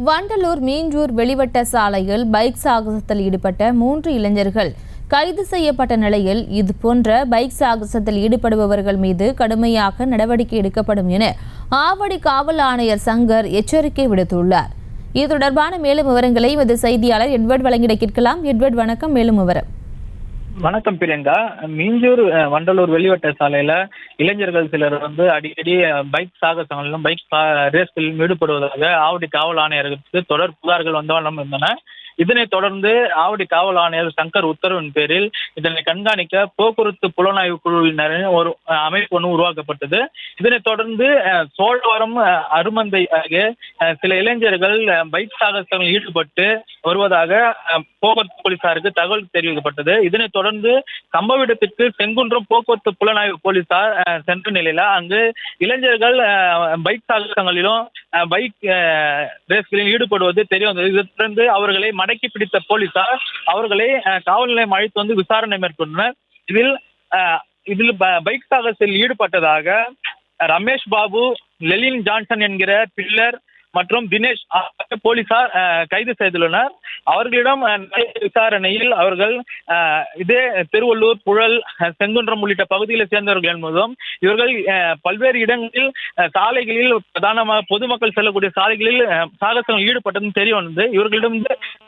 வண்டலூர் மீஞ்சூர் வெளிவட்ட சாலையில் பைக் சாகசத்தில் ஈடுபட்ட 3 இளைஞர்கள் கைது செய்யப்பட்ட நிலையில் இதுபோன்ற பைக் சாகசத்தில் ஈடுபடுபவர்கள் மீது கடுமையாக நடவடிக்கை எடுக்கப்படும் என ஆவடி காவல் ஆணையர் சங்கர் எச்சரிக்கை விடுத்துள்ளார். இது தொடர்பான மேலும் விவரங்களை எமது செய்தியாளர் எட்வர்ட் வழங்கிட கேட்கலாம். எட்வர்ட், வணக்கம். மேலும் விவரம். வணக்கம் பிரியங்கா. மீஞ்சூர் வண்டலூர் வெளிவட்ட சாலையில இளைஞர்கள் சிலர் அடிக்கடி பைக் சாகசங்களிலும் பைக் ரேஸ்களிலும் ஈடுபடுவதாக ஆவடி காவல் ஆணையருக்கு தொடர் புகார்கள் வந்தவண்ணம் இருந்தன. இதனைத் தொடர்ந்து ஆவடி காவல் ஆணையர் சங்கர் உத்தரவின் பேரில் இதனை கண்காணிக்க போக்குவரத்து புலனாய்வு குழுவினரின் ஒரு அமைப்பு ஒன்று உருவாக்கப்பட்டது. இதனைத் தொடர்ந்து சோழவரம் அருமந்தை ஆகிய சில இளைஞர்கள் பைக் சாகசங்களில் ஈடுபட்டு வருவதாக போக்குவரத்து போலீசாருக்கு தகவல் தெரிவிக்கப்பட்டது. இதனைத் தொடர்ந்து சம்பவ இடத்திற்கு செங்குன்றம் போக்குவரத்து புலனாய்வு போலீசார் சென்ற நிலையில அங்கு இளைஞர்கள் பைக் சாகசங்களிலும் பைக் ரேஸ்களில் ஈடுபடுவது தெரிய வந்தது. இதை தொடர்ந்து அவர்களை மடக்கி பிடித்த போலீசார் அவர்களை காவல் நிலையம் அழைத்து விசாரணை மேற்கொண்டனர். இதில் பைக் சாகசத்தில் ஈடுபட்டதாக ரமேஷ் பாபு, லெலின் ஜான்சன் என்கிற பில்லர் மற்றும் தினேஷ் போலீசார் கைது செய்துள்ளனர். அவர்களிடம் விசாரணையில் அவர்கள் இதே திருவள்ளூர், புழல், செங்குன்றம் உள்ளிட்ட பகுதிகளை சேர்ந்தவர்கள் என்பதும் இவர்கள் பல்வேறு இடங்களில் சாலைகளில் பிரதானமாக பொதுமக்கள் செல்லக்கூடிய சாலைகளில் சாகசங்கள் ஈடுபட்டதும் தெரிய வந்தது. இவர்களிடம்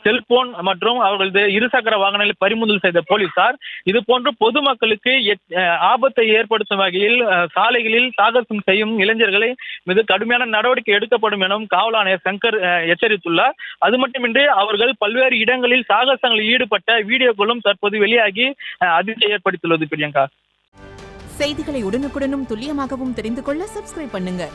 செல்போன் மற்றும் அவர்களது இருசக்கர வாகனங்களை பறிமுதல் செய்த போலீசார் இதுபோன்று பொதுமக்களுக்கு ஆபத்தை ஏற்படுத்தும் வகையில் சாலைகளில் சாகசம் செய்யும் இளைஞர்களை மீது கடுமையான நடவடிக்கை எடுக்கப்படும் எனவும் காவல் ஆணையர் சங்கர் எச்சரித்துள்ளார். அது மட்டுமின்றி அவர்கள் பல்வேறு இடங்களில் சாகசங்களில் ஈடுபட்ட வீடியோக்களும் தற்போது வெளியாகி அதிர்ச்சி ஏற்படுத்தியுள்ளது. பிரியங்கா, செய்திகளை உடனுக்குடனும் துல்லியமாகவும் தெரிந்து கொள்ள சப்ஸ்கிரைப் பண்ணுங்க.